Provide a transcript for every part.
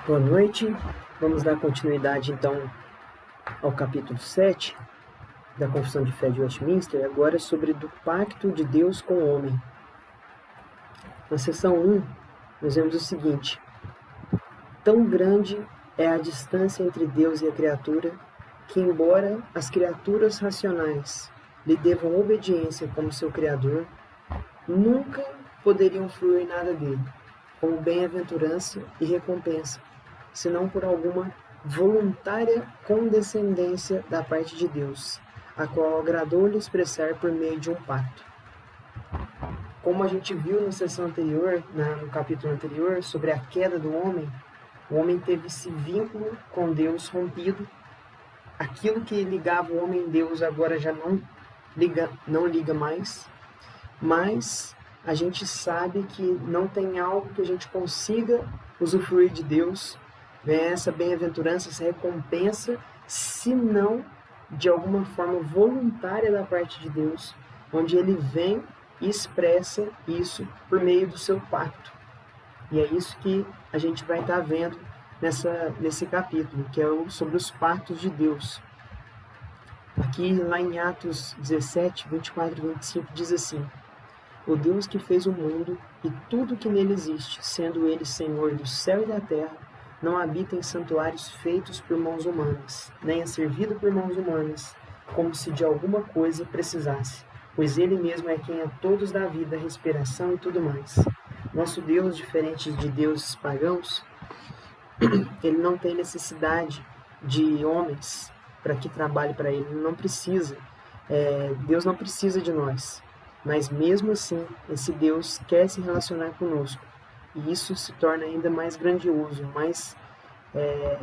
Boa noite, vamos dar continuidade então ao capítulo 7 da Confissão de Fé de Westminster, agora sobre do pacto de Deus com o homem. Na seção 1, nós vemos o seguinte: tão grande é a distância entre Deus e a criatura, que embora as criaturas racionais lhe devam obediência como seu Criador, nunca poderiam fruir nada dele, como bem-aventurança e recompensa, senão por alguma voluntária condescendência da parte de Deus, a qual agradou-lhe expressar por meio de um pacto. Como a gente viu na sessão anterior, no capítulo anterior, sobre a queda do homem, o homem teve esse vínculo com Deus rompido. Aquilo que ligava o homem e Deus agora já não liga mais, mas a gente sabe que não tem algo que a gente consiga usufruir de Deus, essa bem-aventurança, essa recompensa, se não de alguma forma voluntária da parte de Deus, onde Ele vem e expressa isso por meio do seu pacto. E é isso que a gente vai estar vendo nesse capítulo, que é sobre os pactos de Deus. Aqui, lá em Atos 17, 24 e 25, diz assim: o Deus que fez o mundo e tudo que nele existe, sendo Ele Senhor do céu e da terra, não habita em santuários feitos por mãos humanas, nem é servido por mãos humanas, como se de alguma coisa precisasse, pois Ele mesmo é quem a todos dá vida, respiração e tudo mais. Nosso Deus, diferente de deuses pagãos, Ele não tem necessidade de homens para que trabalhe para Ele, Ele não precisa. Deus não precisa de nós. Mas mesmo assim, esse Deus quer se relacionar conosco. E isso se torna ainda mais grandioso, mais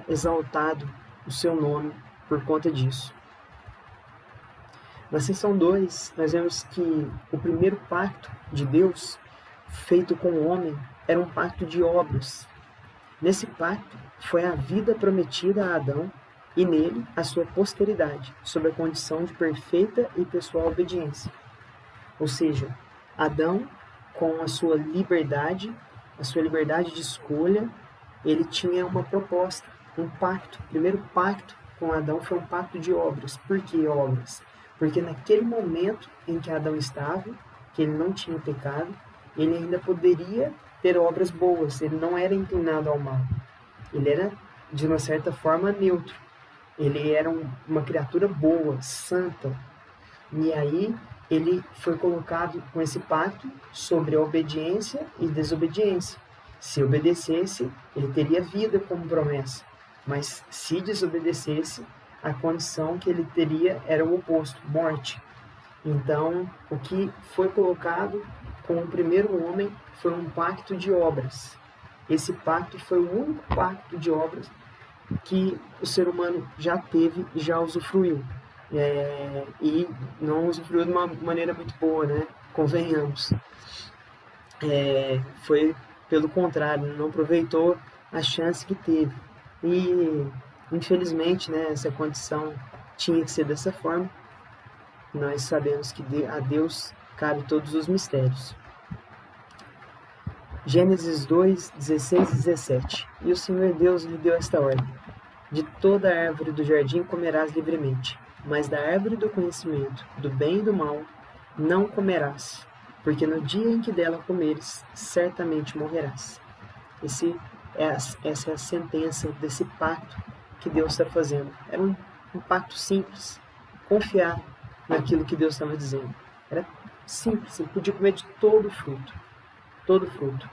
exaltado o seu nome por conta disso. Na seção 2, nós vemos que o primeiro pacto de Deus, feito com o homem, era um pacto de obras. Nesse pacto, foi a vida prometida a Adão e nele a sua posteridade, sob a condição de perfeita e pessoal obediência. Ou seja, Adão, com a sua liberdade de escolha, ele tinha uma proposta, um pacto. O primeiro pacto com Adão foi um pacto de obras. Por que obras? Porque naquele momento em que Adão estava, que ele não tinha pecado, ele ainda poderia ter obras boas, ele não era inclinado ao mal. Ele era, de uma certa forma, neutro. Ele era uma criatura boa, santa. E aí ele foi colocado com esse pacto sobre a obediência e desobediência. Se obedecesse, ele teria vida como promessa. Mas se desobedecesse, a condição que ele teria era o oposto, morte. Então, o que foi colocado com o primeiro homem foi um pacto de obras. Esse pacto foi o único pacto de obras que o ser humano já teve e já usufruiu. E não usufruiu de uma maneira muito boa, né? Convenhamos. Foi pelo contrário, não aproveitou a chance que teve. E, infelizmente, né, essa condição tinha que ser dessa forma. Nós sabemos que a Deus cabe todos os mistérios. Gênesis 2, 16 e 17. E o Senhor Deus lhe deu esta ordem: de toda a árvore do jardim comerás livremente, mas da árvore do conhecimento, do bem e do mal, não comerás, porque no dia em que dela comeres, certamente morrerás. Essa é a sentença desse pacto que Deus está fazendo. Era um pacto simples, confiar naquilo que Deus estava dizendo. Era simples, ele podia comer de todo fruto. Todo fruto.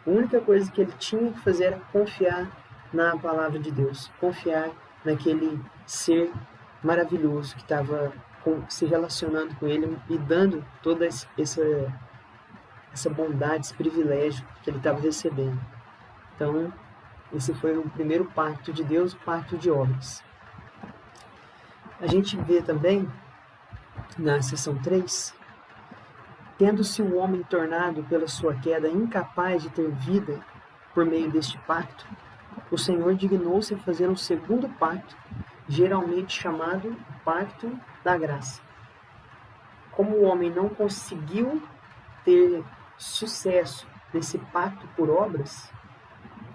A única coisa que ele tinha que fazer era confiar na palavra de Deus, confiar naquele ser maravilhoso que estava se relacionando com ele e dando toda essa bondade, esse privilégio que ele estava recebendo. Então, esse foi o primeiro pacto de Deus, o pacto de obras. A gente vê também, na seção 3, tendo-se o homem tornado pela sua queda incapaz de ter vida por meio deste pacto, o Senhor dignou-se a fazer um segundo pacto, geralmente chamado Pacto da Graça. Como o homem não conseguiu ter sucesso nesse pacto por obras,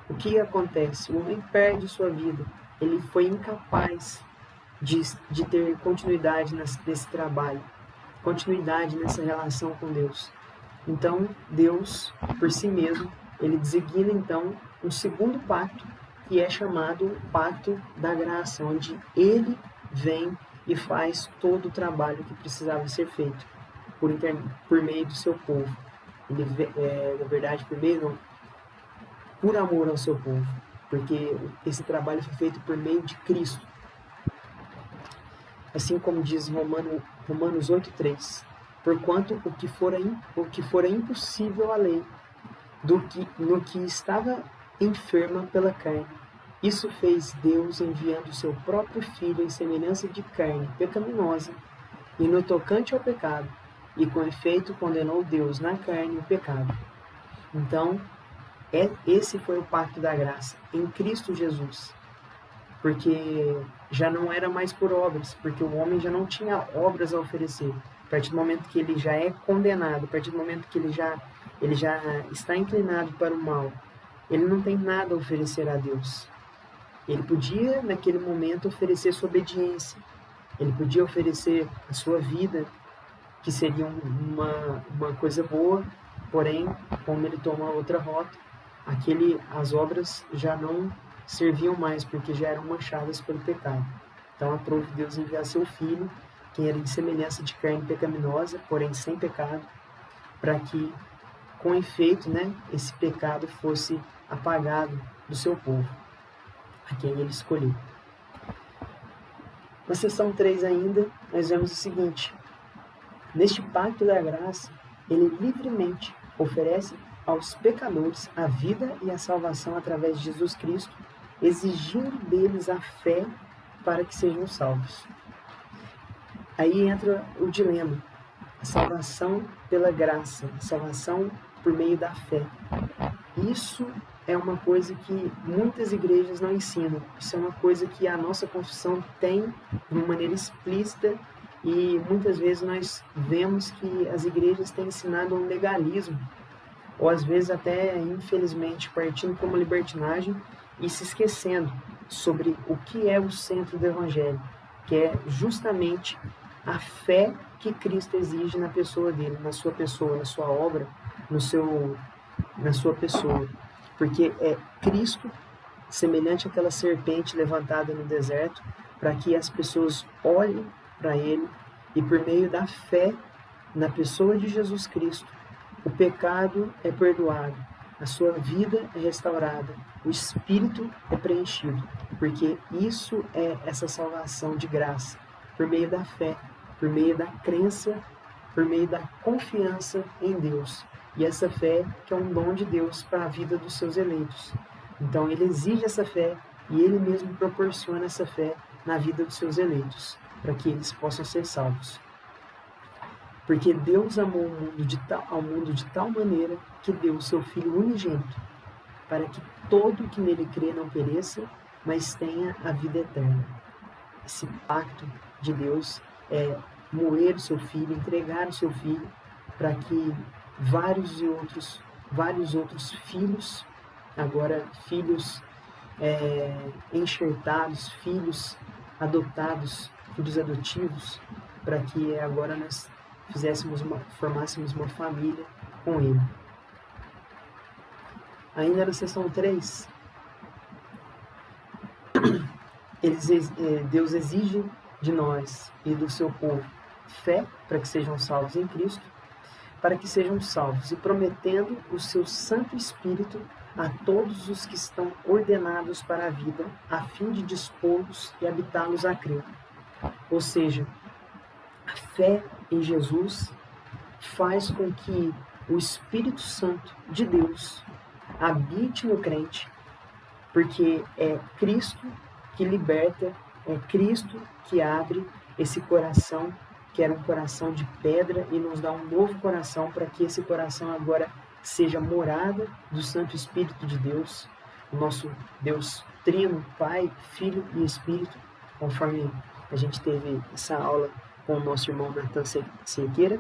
o que acontece? O homem perde sua vida. Ele foi incapaz de ter continuidade nesse trabalho, continuidade nessa relação com Deus. Então, Deus, por si mesmo, ele designa, então, um segundo pacto, que é chamado o Pacto da Graça, onde ele vem e faz todo o trabalho que precisava ser feito por meio do seu povo. Ele, na verdade, por amor ao seu povo, porque esse trabalho foi feito por meio de Cristo. Assim como diz Romanos 8,3, porquanto o que fora impossível à lei, no que estava enferma pela carne, isso fez Deus enviando o seu próprio Filho em semelhança de carne pecaminosa, e no tocante ao pecado, e com efeito condenou Deus na carne o pecado. Então, esse foi o pacto da graça, em Cristo Jesus. Porque já não era mais por obras, porque o homem já não tinha obras a oferecer. A partir do momento que ele já é condenado, a partir do momento que ele já está inclinado para o mal, ele não tem nada a oferecer a Deus. Ele podia, naquele momento, oferecer sua obediência. Ele podia oferecer a sua vida, que seria uma coisa boa, porém, como ele tomou outra rota, as obras já não serviam mais, porque já eram manchadas pelo pecado. Então, aprove Deus enviar seu Filho, que era de semelhança de carne pecaminosa, porém sem pecado, para que, com efeito, esse pecado fosse apagado do seu povo, a quem ele escolheu. Na seção 3 ainda, nós vemos o seguinte: neste pacto da graça, ele livremente oferece aos pecadores a vida e a salvação através de Jesus Cristo, exigindo deles a fé para que sejam salvos. Aí entra o dilema: a salvação pela graça, a salvação por meio da fé. Isso é uma coisa que muitas igrejas não ensinam. Isso é uma coisa que a nossa confissão tem de uma maneira explícita, e muitas vezes nós vemos que as igrejas têm ensinado um legalismo, ou às vezes até, infelizmente, partindo como libertinagem e se esquecendo sobre o que é o centro do Evangelho, que é justamente a fé que Cristo exige na pessoa dele, na sua pessoa, na sua obra, na sua pessoa. Porque é Cristo, semelhante àquela serpente levantada no deserto, para que as pessoas olhem para ele e, por meio da fé na pessoa de Jesus Cristo, o pecado é perdoado, a sua vida é restaurada, o espírito é preenchido, porque isso é essa salvação de graça, por meio da fé, por meio da crença, por meio da confiança em Deus. E essa fé que é um dom de Deus para a vida dos seus eleitos. Então ele exige essa fé e ele mesmo proporciona essa fé na vida dos seus eleitos, para que eles possam ser salvos. Porque Deus amou ao mundo de tal maneira que deu o seu Filho unigênito, para que todo que nele crê não pereça, mas tenha a vida eterna. Esse pacto de Deus é moer o seu Filho, entregar o seu Filho, para que vários outros filhos, agora filhos enxertados, filhos adotados, filhos adotivos, para que agora nós formássemos uma família com ele. Ainda na seção 3, Deus exige de nós e do seu povo fé para que sejam salvos em Cristo, para que sejam salvos, e prometendo o seu Santo Espírito a todos os que estão ordenados para a vida, a fim de dispô-los e habitá-los a crer. Ou seja, a fé em Jesus faz com que o Espírito Santo de Deus habite no crente, porque é Cristo que liberta, é Cristo que abre esse coração, que era um coração de pedra, e nos dá um novo coração, para que esse coração agora seja morada do Santo Espírito de Deus, o nosso Deus Trino, Pai, Filho e Espírito, conforme a gente teve essa aula com o nosso irmão Natan Cerqueira.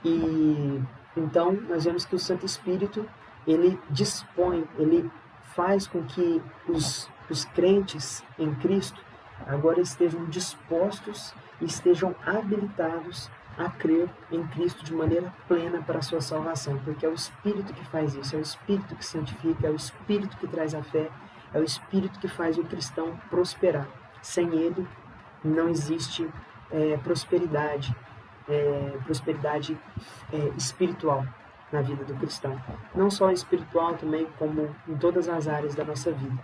E então nós vemos que o Santo Espírito, ele dispõe, ele faz com que os crentes em Cristo agora estejam dispostos e estejam habilitados a crer em Cristo de maneira plena para a sua salvação, porque é o Espírito que faz isso, é o Espírito que santifica, é o Espírito que traz a fé, é o Espírito que faz o cristão prosperar. Sem ele não existe prosperidade espiritual na vida do cristão. Não só espiritual, também como em todas as áreas da nossa vida.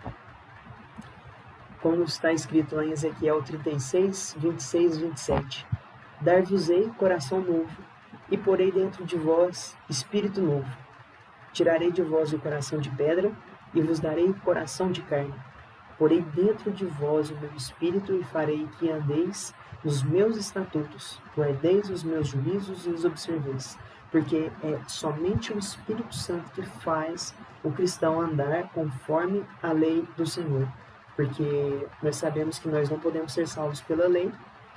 Como está escrito lá em Ezequiel 36, 26 e 27. Dar-vos-ei coração novo, e porei dentro de vós espírito novo. Tirarei de vós o coração de pedra, e vos darei coração de carne. Porei dentro de vós o meu espírito, e farei que andeis nos meus estatutos, guardeis os meus juízos e os observeis. Porque é somente o Espírito Santo que faz o cristão andar conforme a lei do Senhor. Porque nós sabemos que nós não podemos ser salvos pela lei,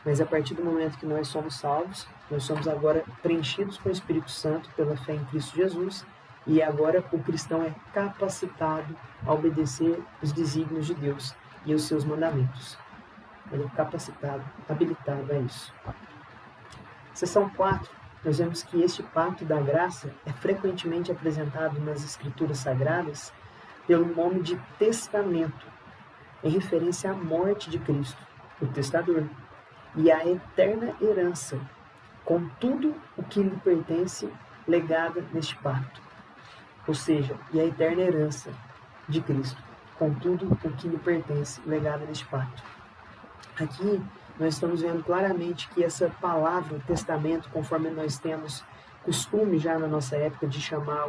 mas a partir do momento que nós somos salvos, nós somos agora preenchidos com o Espírito Santo pela fé em Cristo Jesus, e agora o cristão é capacitado a obedecer os desígnios de Deus e os seus mandamentos. Ele é capacitado, habilitado a isso. Seção 4, nós vemos que este pacto da graça é frequentemente apresentado nas Escrituras Sagradas pelo nome de testamento, em referência à morte de Cristo, o testador, e à eterna herança, com tudo o que lhe pertence, legada neste pacto. Ou seja, e a eterna herança de Cristo, com tudo o que lhe pertence, legada neste pacto. Aqui nós estamos vendo claramente que essa palavra, testamento, conforme nós temos costume já na nossa época de chamar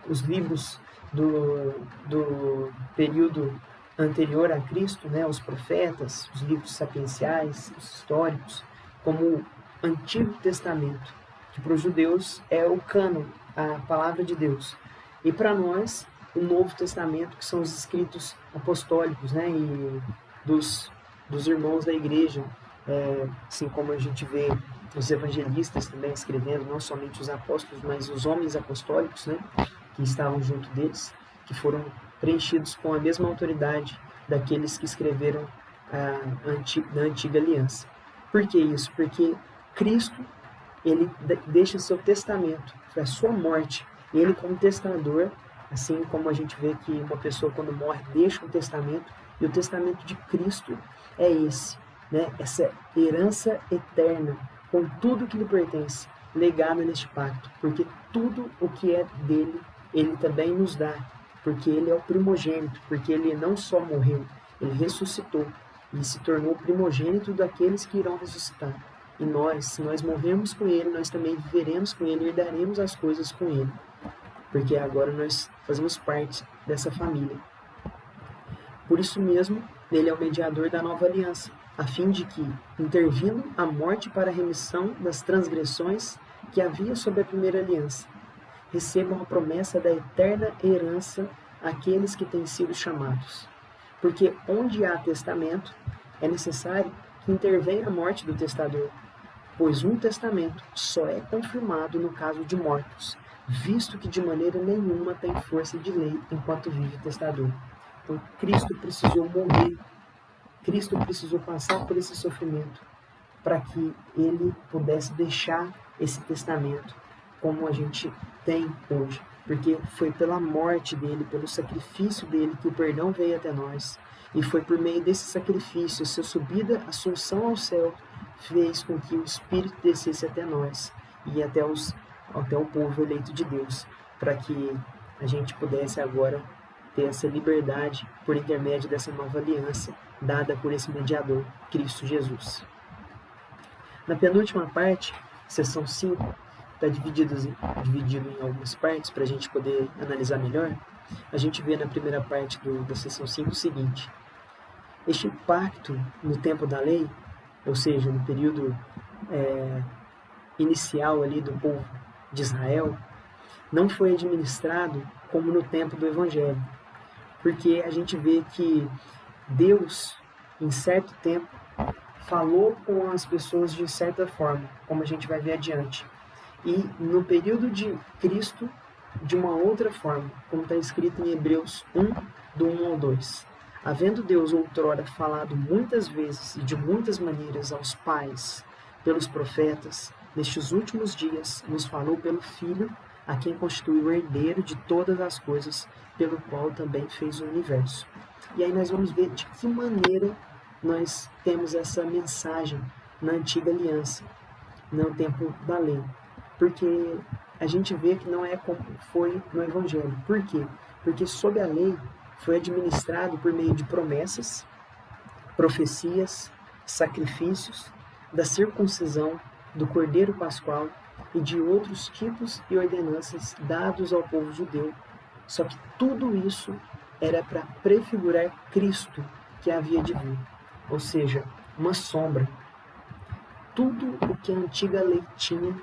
os livros do período anterior a Cristo, né, os profetas, os livros sapienciais, os históricos, como o Antigo Testamento, que para os judeus é o cânon, a palavra de Deus. E para nós, o Novo Testamento, que são os escritos apostólicos, né, e dos irmãos da igreja, assim como a gente vê os evangelistas também escrevendo, não somente os apóstolos, mas os homens apostólicos, né, que estavam junto deles, que foram preenchidos com a mesma autoridade daqueles que escreveram da antiga aliança. Por que isso? Porque Cristo, ele deixa seu testamento, foi a sua morte, e ele como testador, assim como a gente vê que uma pessoa quando morre deixa um testamento, e o testamento de Cristo é esse, né? Essa herança eterna, com tudo que lhe pertence, legada neste pacto, porque tudo o que é dele, ele também nos dá, porque ele é o primogênito, porque ele não só morreu, ele ressuscitou e se tornou primogênito daqueles que irão ressuscitar. E nós, se nós morremos com ele, nós também viveremos com ele e herdaremos as coisas com ele, porque agora nós fazemos parte dessa família. Por isso mesmo, ele é o mediador da nova aliança, a fim de que, intervindo a morte para a remissão das transgressões que havia sob a primeira aliança, recebam a promessa da eterna herança aqueles que têm sido chamados. Porque onde há testamento, é necessário que intervenha a morte do testador, pois um testamento só é confirmado no caso de mortos, visto que de maneira nenhuma tem força de lei enquanto vive o testador. Então, Cristo precisou morrer, Cristo precisou passar por esse sofrimento para que ele pudesse deixar esse testamento como a gente tem hoje, porque foi pela morte dele, pelo sacrifício dele que o perdão veio até nós, e foi por meio desse sacrifício, sua subida, assunção ao céu, fez com que o Espírito descesse até nós e até o povo eleito de Deus, para que a gente pudesse agora ter essa liberdade por intermédio dessa nova aliança dada por esse mediador, Cristo Jesus. Na penúltima parte, seção 5, está dividido em algumas partes para a gente poder analisar melhor. A gente vê na primeira parte da seção 5 o seguinte: este pacto no tempo da lei, ou seja, no período inicial ali do povo de Israel, não foi administrado como no tempo do Evangelho, porque a gente vê que Deus, em certo tempo, falou com as pessoas de certa forma, como a gente vai ver adiante. E no período de Cristo, de uma outra forma, como está escrito em Hebreus 1, do 1 ao 2. Havendo Deus outrora falado muitas vezes e de muitas maneiras aos pais, pelos profetas, nestes últimos dias nos falou pelo Filho, a quem constituiu o herdeiro de todas as coisas, pelo qual também fez o universo. E aí nós vamos ver de que maneira nós temos essa mensagem na antiga aliança, no tempo da lei. Porque a gente vê que não é como foi no Evangelho. Por quê? Porque sob a lei foi administrado por meio de promessas, profecias, sacrifícios, da circuncisão, do Cordeiro Pascual e de outros tipos e ordenanças dados ao povo judeu. Só que tudo isso era para prefigurar Cristo que havia de vir, ou seja, uma sombra. Tudo o que a antiga lei tinha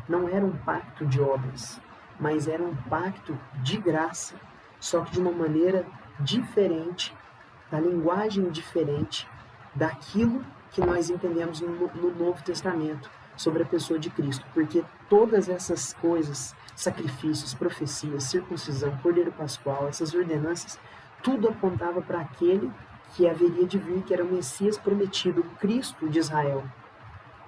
não era um pacto de obras, mas era um pacto de graça, só que de uma maneira diferente, da linguagem diferente daquilo que nós entendemos no Novo Testamento sobre a pessoa de Cristo, porque todas essas coisas, sacrifícios, profecias, circuncisão, Cordeiro Pascual, essas ordenanças, tudo apontava para aquele que haveria de vir, que era o Messias prometido, o Cristo de Israel.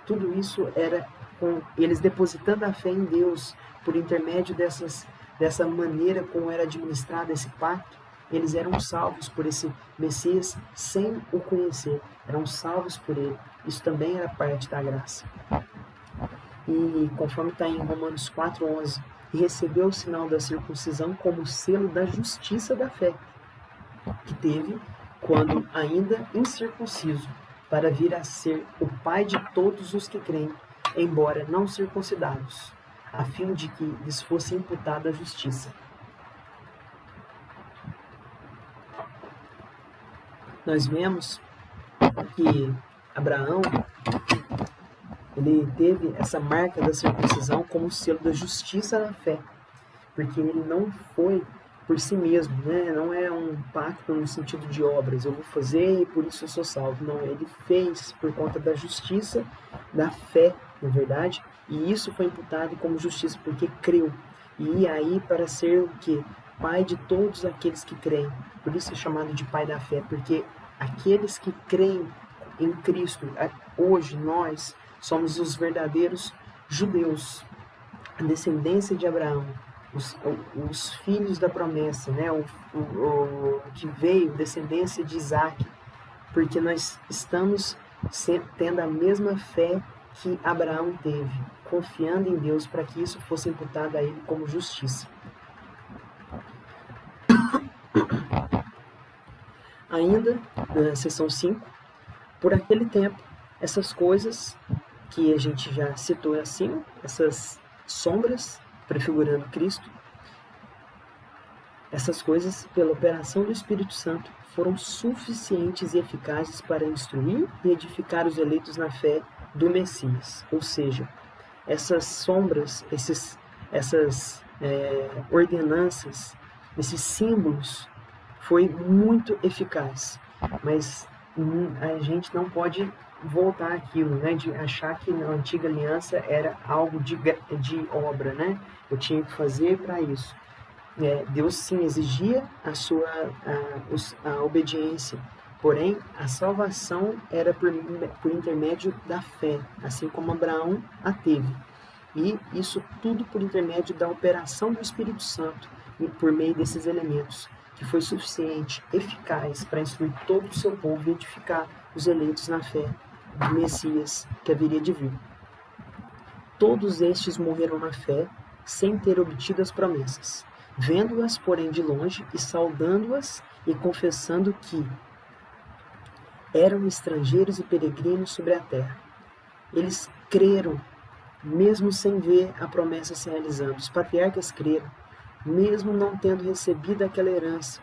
Tudo isso era com eles depositando a fé em Deus por intermédio dessa maneira como era administrado esse pacto. Eles eram salvos por esse Messias sem o conhecer, eram salvos por ele. Isso também era parte da graça. E conforme está em Romanos 4,11, e recebeu o sinal da circuncisão como selo da justiça da fé, que teve quando ainda incircunciso, para vir a ser o pai de todos os que creem, embora não circuncidados, a fim de que lhes fosse imputada a justiça. Nós vemos que Abraão, ele teve essa marca da circuncisão como selo da justiça da fé, porque ele não foi por si mesmo, né? Não é um pacto no sentido de obras, eu vou fazer e por isso eu sou salvo. Não, ele fez por conta da justiça, da fé, na verdade, e isso foi imputado como justiça porque creu. E aí para ser o quê? Pai de todos aqueles que creem. Por isso é chamado de pai da fé, porque aqueles que creem em Cristo, hoje nós somos os verdadeiros judeus, a descendência de Abraão, os filhos da promessa, né? o que veio, descendência de Isaac, porque nós estamos tendo a mesma fé que Abraão teve, confiando em Deus para que isso fosse imputado a ele como justiça. Ainda, na seção 5, por aquele tempo, essas coisas que a gente já citou acima, essas sombras prefigurando Cristo, essas coisas, pela operação do Espírito Santo, foram suficientes e eficazes para instruir e edificar os eleitos na fé do Messias. Ou seja, essas sombras, essas ordenanças, esses símbolos, foi muito eficaz. Mas a gente não pode voltar àquilo, né, de achar que na antiga aliança era algo de obra, né? Eu tinha que fazer para isso. Deus sim exigia a obediência, porém a salvação era por intermédio da fé, assim como Abraão a teve. E isso tudo por intermédio da operação do Espírito Santo, e por meio desses elementos, que foi suficiente, eficaz para instruir todo o seu povo e edificar os eleitos na fé do Messias que haveria de vir. Todos estes morreram na fé, sem ter obtido as promessas, vendo-as, porém, de longe, e saudando-as, e confessando que eram estrangeiros e peregrinos sobre a terra. Eles creram, mesmo sem ver a promessa se realizando. Os patriarcas creram, mesmo não tendo recebido aquela herança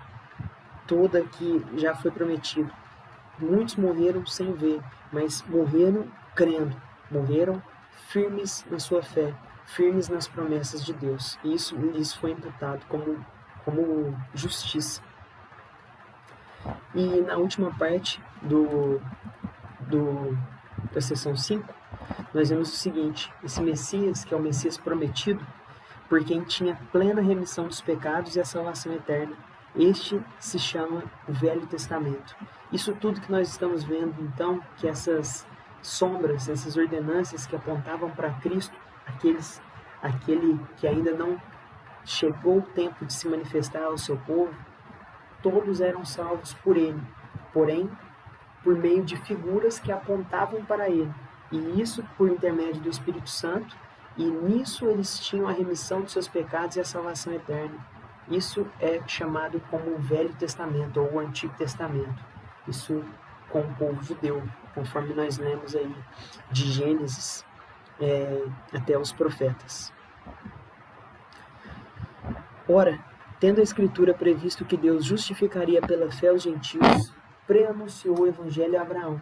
toda que já foi prometido. Muitos morreram sem ver, mas morreram crendo, morreram firmes na sua fé, firmes nas promessas de Deus. E isso foi imputado como justiça. E na última parte da seção 5, nós vemos o seguinte: esse Messias, que é o Messias prometido, por quem tinha plena remissão dos pecados e a salvação eterna. Este se chama o Velho Testamento. Isso tudo que nós estamos vendo, então, que essas sombras, essas ordenanças que apontavam para Cristo, aquele que ainda não chegou o tempo de se manifestar ao seu povo, todos eram salvos por ele, porém, por meio de figuras que apontavam para ele. E isso por intermédio do Espírito Santo, e nisso eles tinham a remissão dos seus pecados e a salvação eterna. Isso é chamado como o Velho Testamento, ou o Antigo Testamento. Isso com o povo judeu, conforme nós lemos aí de Gênesis até os profetas. Ora, tendo a Escritura previsto que Deus justificaria pela fé os gentios, preanunciou o Evangelho a Abraão.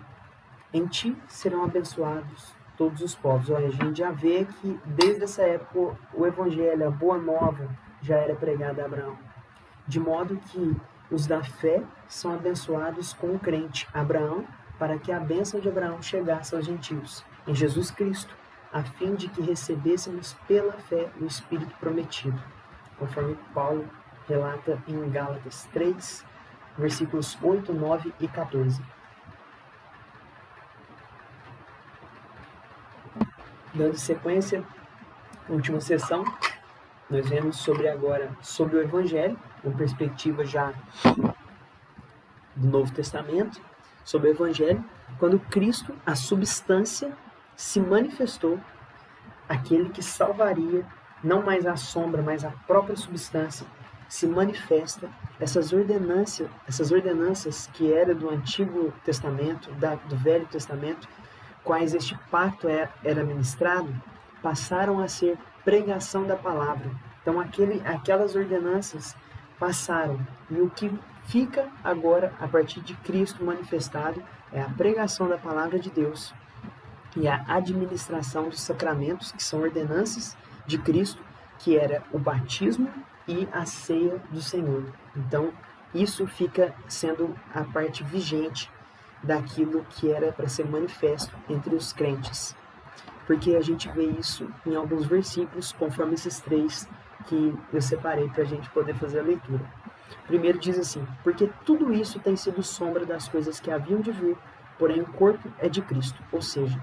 Em ti serão abençoados todos os povos. Olha, a gente já vê que desde essa época o Evangelho, a Boa Nova, já era pregada a Abraão. De modo que os da fé são abençoados com o crente Abraão, para que a bênção de Abraão chegasse aos gentios, em Jesus Cristo, a fim de que recebêssemos pela fé o Espírito prometido, conforme Paulo relata em Gálatas 3, versículos 8, 9 e 14. Dando sequência, última sessão, nós vemos agora sobre o Evangelho, com perspectiva já do Novo Testamento, sobre o Evangelho, quando Cristo, a substância, se manifestou, aquele que salvaria, não mais a sombra, mas a própria substância, se manifesta. Essas ordenanças que eram do Antigo Testamento, do Velho Testamento, quais este pacto era ministrado, passaram a ser pregação da palavra. Então aquelas ordenanças passaram, e o que fica agora, a partir de Cristo manifestado, é a pregação da palavra de Deus e a administração dos sacramentos, que são ordenanças de Cristo, que era o batismo e a ceia do Senhor. Então isso fica sendo a parte vigente daquilo que era para ser manifesto entre os crentes. Porque a gente vê isso em alguns versículos, conforme esses 3 que eu separei para a gente poder fazer a leitura. Primeiro diz assim: porque tudo isso tem sido sombra das coisas que haviam de vir, porém o corpo é de Cristo. Ou seja,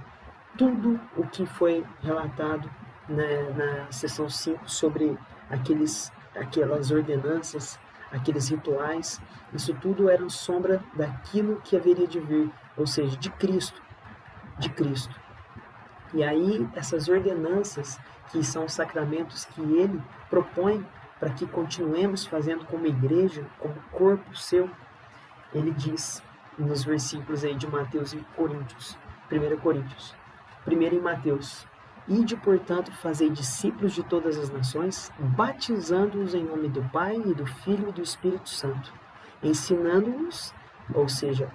tudo o que foi relatado na seção 5 sobre aquelas ordenanças, aqueles rituais, isso tudo era sombra daquilo que haveria de vir, ou seja, de Cristo. E aí, essas ordenanças, que são os sacramentos que ele propõe para que continuemos fazendo como igreja, como corpo seu, ele diz nos versículos aí de Mateus e Coríntios, 1 Coríntios. Primeiro em Mateus: ide, portanto, fazei discípulos de todas as nações, batizando-os em nome do Pai e do Filho e do Espírito Santo, ensinando-os, ou seja,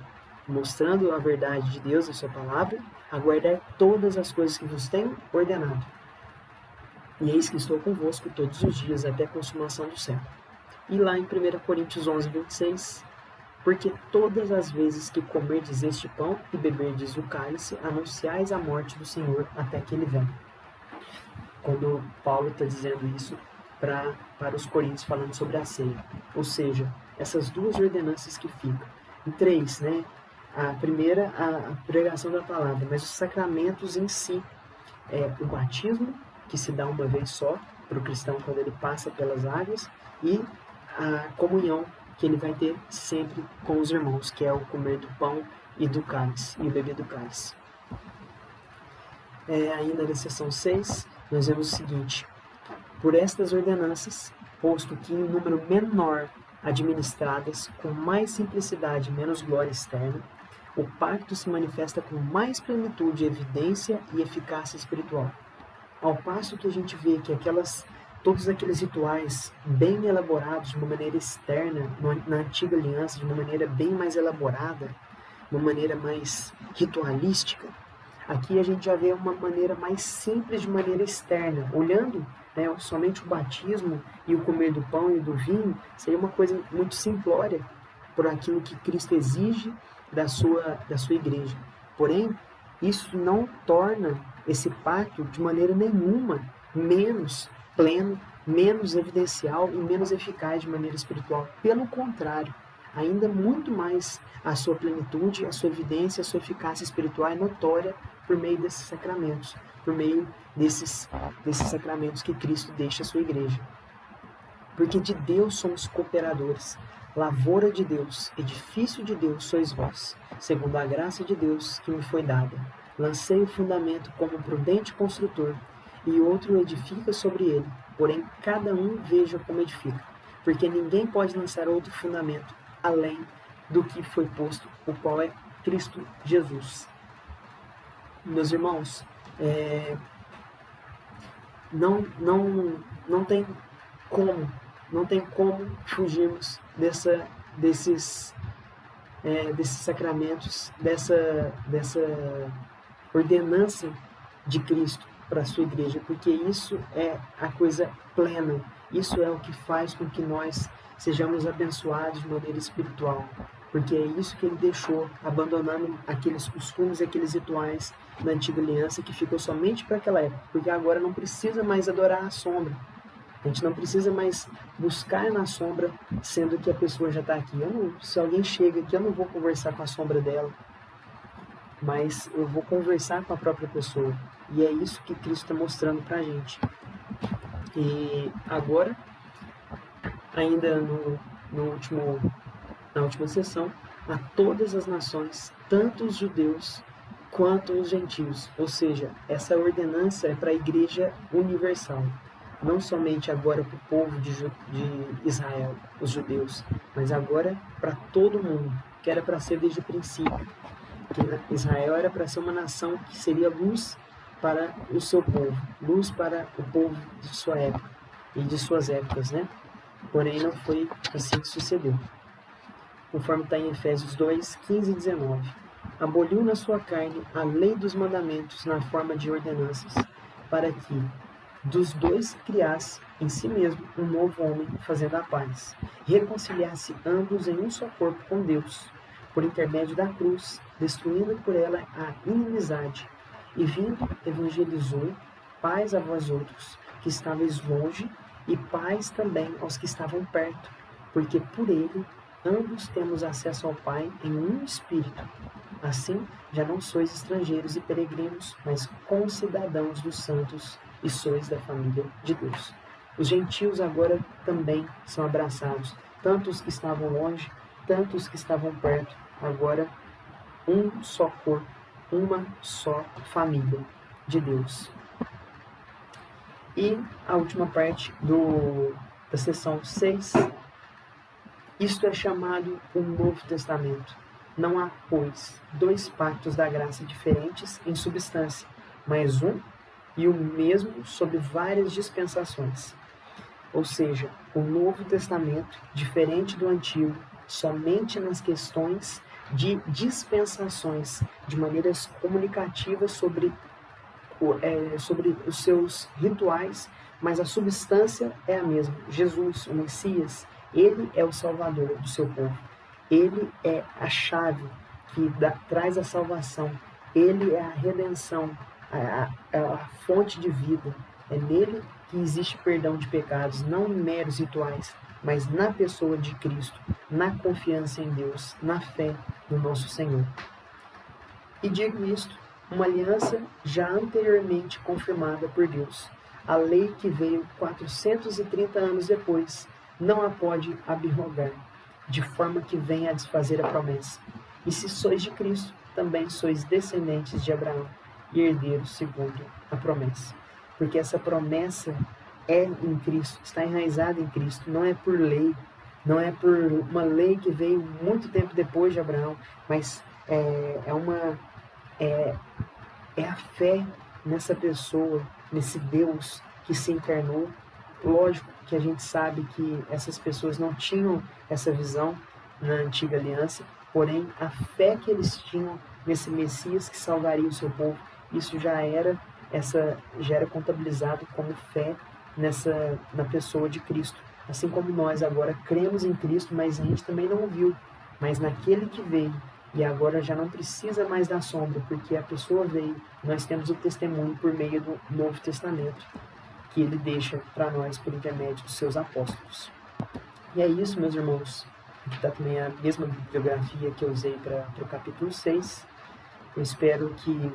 mostrando a verdade de Deus, a sua palavra, a guardar todas as coisas que vos tenho ordenado. E eis que estou convosco todos os dias, até a consumação do século. E lá em 1 Coríntios 11, 26, porque todas as vezes que comerdes este pão e beberdes o cálice, anunciais a morte do Senhor até que ele venha. Quando Paulo está dizendo isso para os coríntios, falando sobre a ceia. Ou seja, essas 2 ordenanças que ficam. E 3, né? A primeira, a pregação da palavra, mas os sacramentos em si, o batismo, que se dá uma vez só para o cristão quando ele passa pelas águas, e a comunhão que ele vai ter sempre com os irmãos, que é o comer do pão e do cálice, e o beber do cálice. Ainda na seção 6, nós vemos o seguinte: por estas ordenanças, posto que em número menor administradas, com mais simplicidade e menos glória externa, o pacto se manifesta com mais plenitude, evidência e eficácia espiritual. Ao passo que a gente vê que todos aqueles rituais bem elaborados de uma maneira externa, na antiga aliança, de uma maneira bem mais elaborada, uma maneira mais ritualística, aqui a gente já vê uma maneira mais simples, de maneira externa. Olhando, somente o batismo e o comer do pão e do vinho, seria uma coisa muito simplória por aquilo que Cristo exige da sua igreja. Porém, isso não torna esse pacto de maneira nenhuma menos pleno menos evidencial e menos eficaz de maneira espiritual. Pelo contrário, ainda muito mais a sua plenitude, a sua evidência, a sua eficácia espiritual é notória por meio desses sacramentos, por meio desses sacramentos que Cristo deixa à sua igreja. Porque de Deus somos cooperadores, lavoura de Deus, edifício de Deus sois vós, segundo a graça de Deus que me foi dada. Lancei o fundamento como um prudente construtor, e outro edifica sobre ele, porém cada um veja como edifica, porque ninguém pode lançar outro fundamento além do que foi posto, o qual é Cristo Jesus. Meus irmãos, não tem como fugirmos desses sacramentos, dessa ordenança de Cristo para a sua igreja, porque isso é a coisa plena, isso é o que faz com que nós sejamos abençoados de maneira espiritual, porque é isso que ele deixou, abandonando aqueles costumes, aqueles rituais da antiga aliança que ficou somente para aquela época, porque agora não precisa mais adorar a sombra, a gente não precisa mais buscar na sombra, sendo que a pessoa já está aqui. Se alguém chega aqui, eu não vou conversar com a sombra dela, mas eu vou conversar com a própria pessoa. E é isso que Cristo está mostrando para a gente. E agora, ainda na última sessão, a todas as nações, tanto os judeus quanto os gentios. Ou seja, essa ordenança é para a igreja universal. Não somente agora para o povo de Israel, os judeus, mas agora para todo mundo, que era para ser desde o princípio. Que Israel era para ser uma nação que seria luz para o seu povo, luz para o povo de sua época e de suas épocas, né? Porém, não foi assim que sucedeu. Conforme está em Efésios 2, 15 e 19. Aboliu na sua carne a lei dos mandamentos na forma de ordenanças, para que dos dois criasse em si mesmo um novo homem, fazendo a paz, reconciliasse ambos em um só corpo com Deus, por intermédio da cruz, destruindo por ela a inimizade, e vindo, evangelizou, paz a vós outros, que estáveis longe, e paz também aos que estavam perto, porque por ele ambos temos acesso ao Pai em um Espírito. Assim, já não sois estrangeiros e peregrinos, mas concidadãos dos santos, e sois da família de Deus. Os gentios agora também são abraçados, tanto os que estavam longe, tanto os que estavam perto, agora um só corpo, uma só família de Deus. E a última parte da seção 6, isto é chamado o Novo Testamento. Não há, pois, dois pactos da graça diferentes em substância, mas um e o mesmo sob várias dispensações. Ou seja, o Novo Testamento, diferente do Antigo, somente nas questões de dispensações, de maneiras comunicativas sobre os seus rituais, mas a substância é a mesma. Jesus, o Messias, ele é o Salvador do seu povo. Ele é a chave que traz a salvação. Ele é a redenção, a fonte de vida. É nele que existe perdão de pecados, não em meros rituais, mas na pessoa de Cristo, na confiança em Deus, na fé no nosso Senhor. E digo isto, uma aliança já anteriormente confirmada por Deus. A lei que veio 430 anos depois não a pode abrogar, de forma que venha a desfazer a promessa. E se sois de Cristo, também sois descendentes de Abraão e herdeiros segundo a promessa. Porque essa promessa é em Cristo, está enraizada em Cristo, não é por lei, não é por uma lei que veio muito tempo depois de Abraão, mas é a fé nessa pessoa, nesse Deus que se encarnou. Lógico que a gente sabe que essas pessoas não tinham essa visão na antiga aliança, porém a fé que eles tinham nesse Messias que salvaria o seu povo, isso já era contabilizado como fé na pessoa de Cristo. Assim como nós agora cremos em Cristo, mas a gente também não o viu, mas naquele que veio, e agora já não precisa mais da sombra, porque a pessoa veio, nós temos o testemunho por meio do Novo Testamento. que ele deixa para nós por intermédio dos seus apóstolos. E é isso, meus irmãos. Aqui está também a mesma bibliografia que eu usei para o capítulo 6. Eu espero que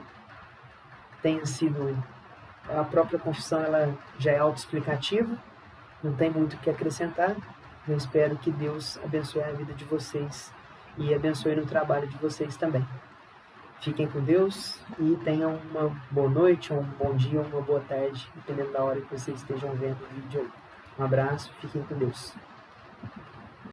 tenha sido... A própria confissão ela já é autoexplicativa, não tem muito o que acrescentar. Eu espero que Deus abençoe a vida de vocês e abençoe no trabalho de vocês também. Fiquem com Deus e tenham uma boa noite, um bom dia, uma boa tarde, dependendo da hora que vocês estejam vendo o vídeo aí. Um abraço, fiquem com Deus.